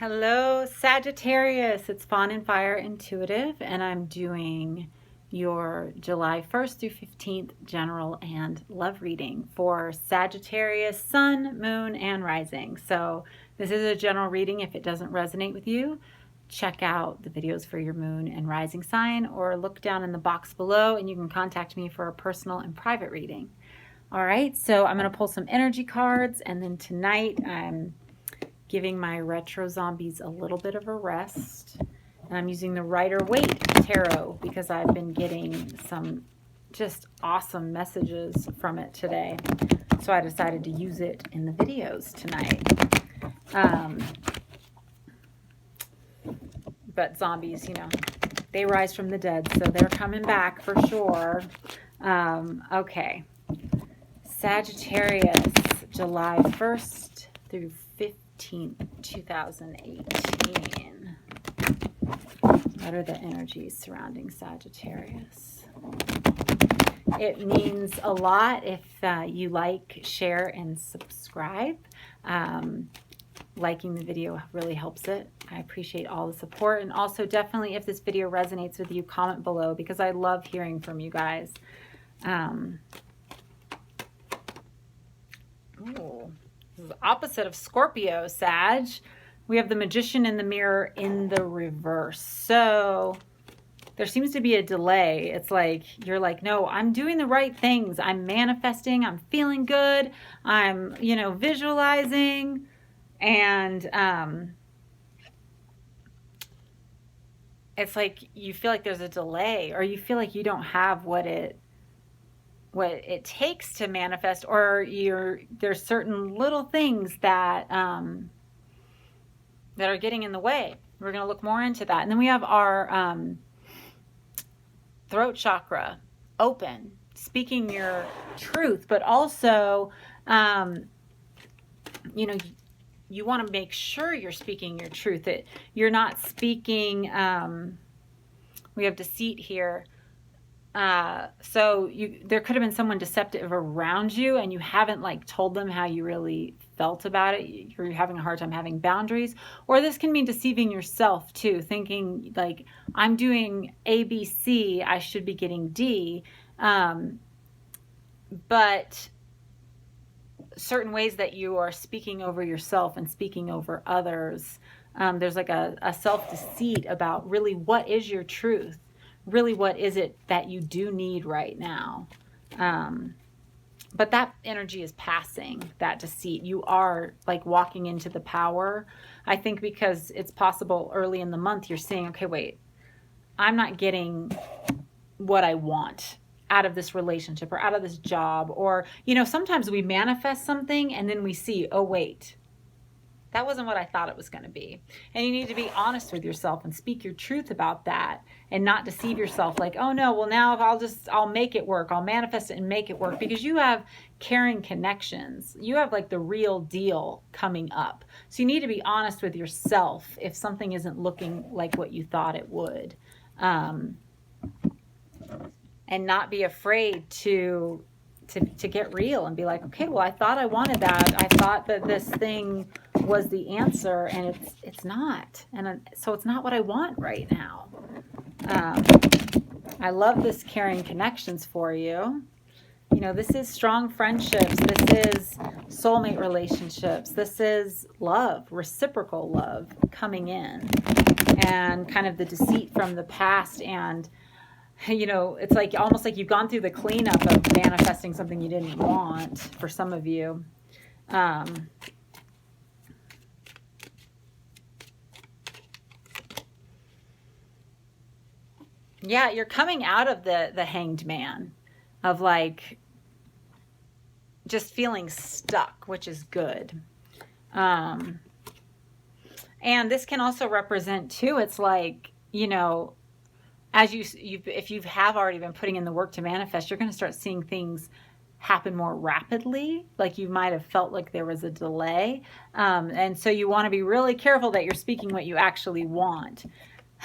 Hello, Sagittarius. It's Fawn and Fire Intuitive, and I'm doing your July 1st through 15th general and love reading for Sagittarius, Sun, Moon, and Rising. So this is a general reading. If it doesn't resonate with you, check out the videos for your Moon and Rising sign, or look down in the box below and you can contact me for a personal and private reading. All right, so I'm going to pull some energy cards, and then tonight I'm giving my retro zombies a little bit of a rest. And I'm using the Rider-Waite Tarot because I've been getting some just awesome messages from it today. So I decided to use it in the videos tonight. But zombies, you know, they rise from the dead, so they're coming back for sure. Okay. Sagittarius, July 1st through 2018. What are the energies surrounding Sagittarius? It means a lot if you like, share, and subscribe. Liking the video really helps it. I appreciate all the support. And also definitely, if this video resonates with you, comment below because I love hearing from you guys. Ooh. This is the opposite of Scorpio, Sag. We have the Magician in the Mirror in the reverse. So there seems to be a delay. It's like, you're like, no, I'm doing the right things. I'm manifesting. I'm feeling good. I'm, visualizing. And it's like you feel like there's a delay, or you feel like you don't have what it takes to manifest, or there's certain little things that that are getting in the way. We're going to look more into that. And then we have our throat chakra open, speaking your truth, but also you want to make sure you're speaking your truth, that you're not speaking we have deceit here. So there could have been someone deceptive around you, and you haven't told them how you really felt about it. You're having a hard time having boundaries, or this can mean deceiving yourself too, thinking like, I'm doing A, B, C, I should be getting D. But certain ways that you are speaking over yourself and speaking over others, there's like a self-deceit about really what is your truth. Really, what is it that you do need right now? But that energy is passing, that deceit. You are walking into the power. I think because it's possible early in the month you're saying, okay, wait, I'm not getting what I want out of this relationship or out of this job. Or, sometimes we manifest something and then we see, oh, wait, that wasn't what I thought it was going to be. And you need to be honest with yourself and speak your truth about that, and not deceive yourself like, oh no, well now I'll make it work. I'll manifest it and make it work, because you have caring connections. You have the real deal coming up. So you need to be honest with yourself if something isn't looking like what you thought it would. And not be afraid to get real and be like, okay, well, I thought I wanted that. I thought that this thing was the answer, and it's not. And so it's not what I want right now. I love this caring connections for you. This is strong friendships. This is soulmate relationships. This is love, reciprocal love coming in, and kind of the deceit from the past. And it's almost like you've gone through the cleanup of manifesting something you didn't want for some of you. Yeah, you're coming out of the Hanged Man, of just feeling stuck, which is good. And this can also represent too, it's as if you have already been putting in the work to manifest, you're going to start seeing things happen more rapidly. You might have felt like there was a delay. And so you want to be really careful that you're speaking what you actually want,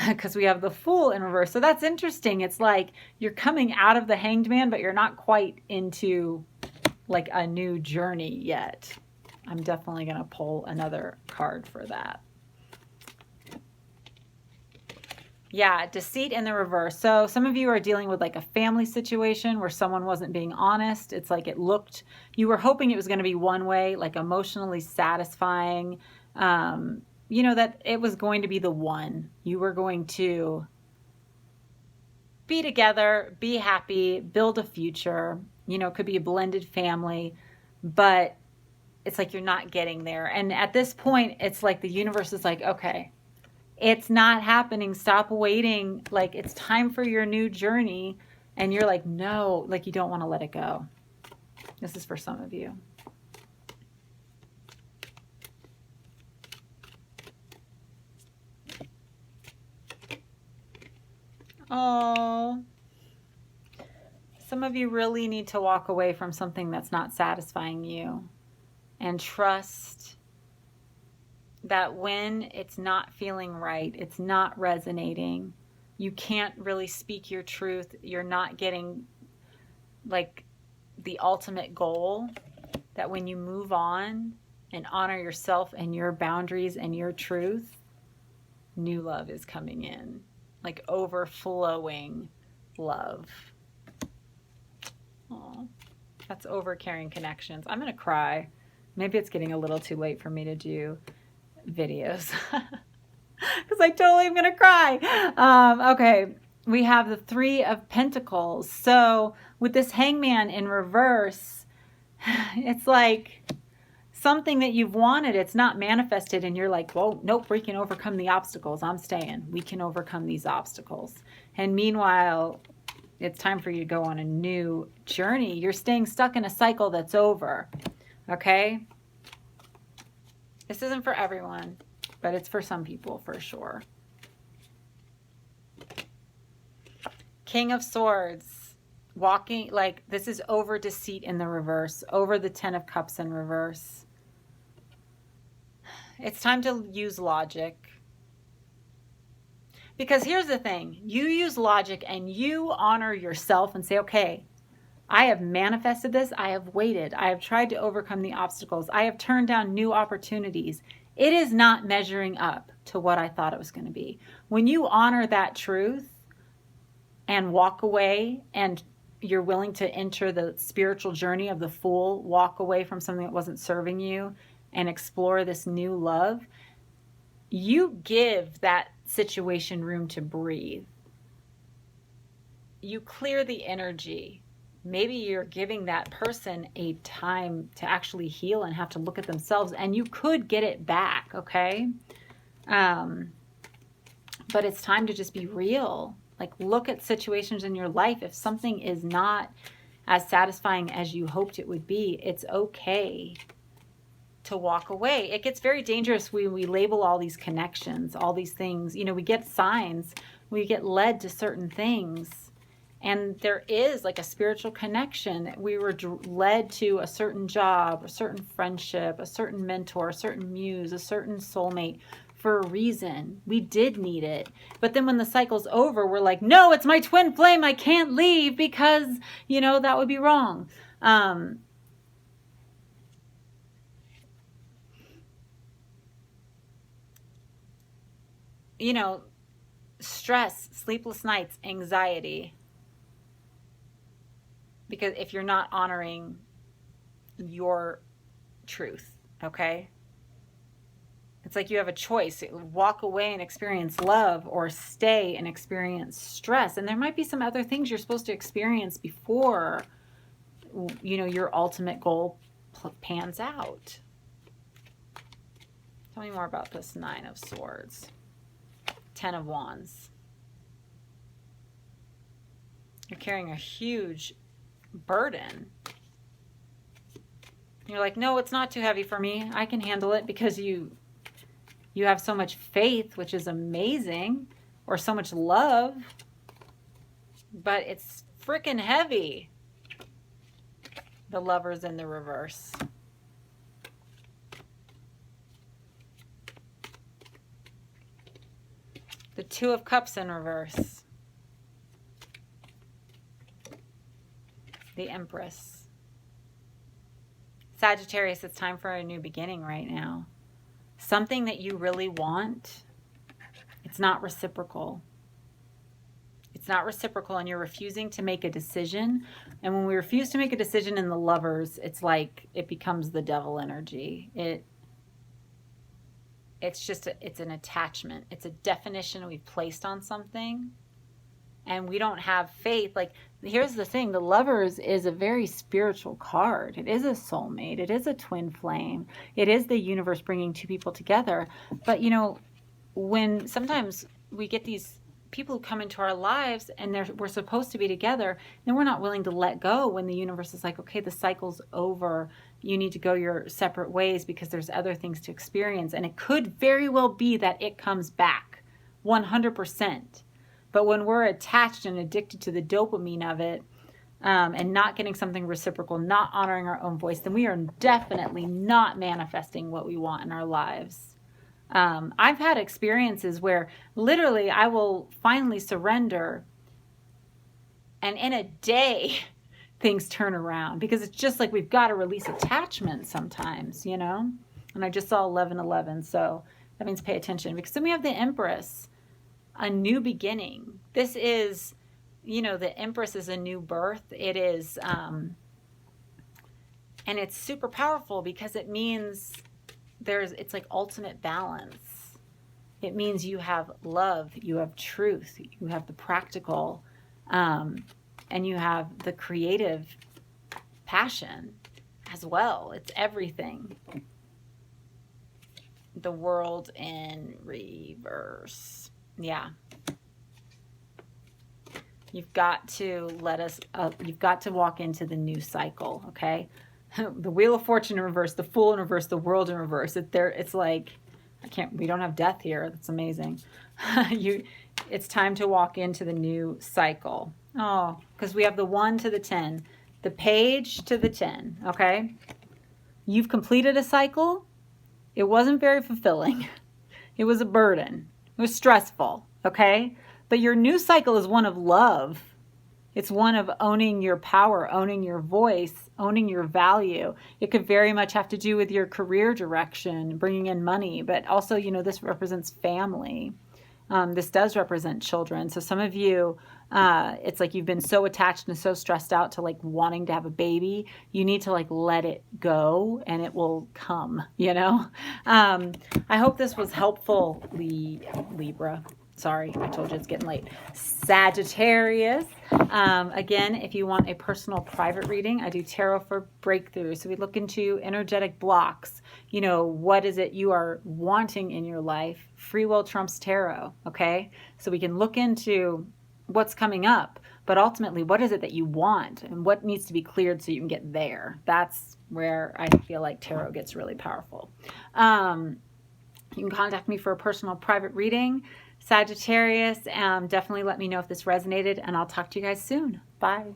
because we have the Fool in reverse. So that's interesting. It's you're coming out of the Hanged Man, but you're not quite into a new journey yet. I'm definitely going to pull another card for that. Yeah, deceit in the reverse. So some of you are dealing with like a family situation where someone wasn't being honest. It's like it looked, you were hoping it was going to be one way, like emotionally satisfying. You know, that it was going to be the one. You were going to be together, be happy, build a future. You know, it could be a blended family, but it's like you're not getting there. And at this point, it's like the universe is like, okay, it's not happening. Stop waiting. Like, it's time for your new journey. And you're like, no, like you don't want to let it go. This is for some of you. Oh, some of you really need to walk away from something that's not satisfying you and trust that when it's not feeling right, it's not resonating, you can't really speak your truth, you're not getting like the ultimate goal, that when you move on and honor yourself and your boundaries and your truth, new love is coming in, like overflowing love. Oh, that's overcaring connections. I'm gonna cry. Maybe it's getting a little too late for me to do videos because I totally am going to cry. Okay, we have the Three of Pentacles. So with this Hangman in reverse, it's like something that you've wanted, it's not manifested, and you're like, well, nope, we can overcome the obstacles. I'm staying. We can overcome these obstacles. And meanwhile, it's time for you to go on a new journey. You're staying stuck in a cycle that's over. Okay? This isn't for everyone, but it's for some people for sure. King of Swords, walking, like this is over deceit in the reverse, over the Ten of Cups in reverse. It's time to use logic. Because here's the thing, you use logic and you honor yourself and say, okay, I have manifested this. I have waited. I have tried to overcome the obstacles. I have turned down new opportunities. It is not measuring up to what I thought it was going to be. When you honor that truth and walk away, and you're willing to enter the spiritual journey of the Fool, walk away from something that wasn't serving you and explore this new love, you give that situation room to breathe. You clear the energy. Maybe you're giving that person a time to actually heal and have to look at themselves, and you could get it back, okay? But it's time to just be real. Like, look at situations in your life. If something is not as satisfying as you hoped it would be, it's okay to walk away. It gets very dangerous when we label all these connections, all these things. You know, we get signs, we get led to certain things. And there is like a spiritual connection. We were led to a certain job, a certain friendship, a certain mentor, a certain muse, a certain soulmate for a reason. We did need it. But then when the cycle's over, we're like, no, it's my twin flame. I can't leave because, you know, that would be wrong. You know, stress, sleepless nights, anxiety. Because if you're not honoring your truth, okay? It's like you have a choice. Walk away and experience love, or stay and experience stress. And there might be some other things you're supposed to experience before, you know, your ultimate goal pans out. Tell me more about this Nine of Swords. Ten of Wands. You're carrying a huge burden. You're like, no, it's not too heavy for me. I can handle it, because you have so much faith, which is amazing, or so much love, but it's freaking heavy. The Lover's in the reverse. The Two of Cups in reverse. The Empress. Sagittarius, it's time for a new beginning right now. Something that you really want, it's not reciprocal. It's not reciprocal, and you're refusing to make a decision. And when we refuse to make a decision in the Lovers, it's like it becomes the devil energy. It's just it's an attachment. It's a definition we've placed on something, and we don't have faith. Like, here's the thing, the Lovers is a very spiritual card. It is a soulmate. It is a twin flame. It is the universe bringing two people together. But you know, when sometimes we get these people who come into our lives and we're supposed to be together, and we're not willing to let go when the universe is like, okay, the cycle's over. You need to go your separate ways because there's other things to experience. And it could very well be that it comes back 100%. But when we're attached and addicted to the dopamine of it, and not getting something reciprocal, not honoring our own voice, then we are definitely not manifesting what we want in our lives. I've had experiences where literally I will finally surrender, and in a day things turn around, because it's just like we've got to release attachment sometimes, you know? And I just saw 1111, so that means pay attention, because then we have the Empress. A new beginning. This is, you know, the Empress is a new birth. It is, and it's super powerful because it means it's like ultimate balance. It means you have love, you have truth, you have the practical, and you have the creative passion as well. It's everything. The World in reverse. Yeah. You've got to you've got to walk into the new cycle, okay? The Wheel of Fortune in reverse, the Fool in reverse, the World in reverse. It's like, we don't have death here. That's amazing. It's time to walk into the new cycle. Oh, because we have the 1 to the 10, the Page to the 10, okay? You've completed a cycle. It wasn't very fulfilling. It was a burden. It was stressful, okay? But your new cycle is one of love. It's one of owning your power, owning your voice, owning your value. It could very much have to do with your career direction, bringing in money, but also, you know, this represents family. This does represent children. So some of you, it's like you've been so attached and so stressed out to like wanting to have a baby. You need to like let it go and it will come, you know? I hope this was helpful, Libra. Sorry, I told you it's getting late. Sagittarius. Again, if you want a personal private reading, I do tarot for breakthrough. So we look into energetic blocks. You know, what is it you are wanting in your life? Free will trumps tarot, okay? So we can look into what's coming up, but ultimately, what is it that you want and what needs to be cleared so you can get there? That's where I feel like tarot gets really powerful. You can contact me for a personal private reading. Sagittarius, definitely let me know if this resonated, and I'll talk to you guys soon. Bye.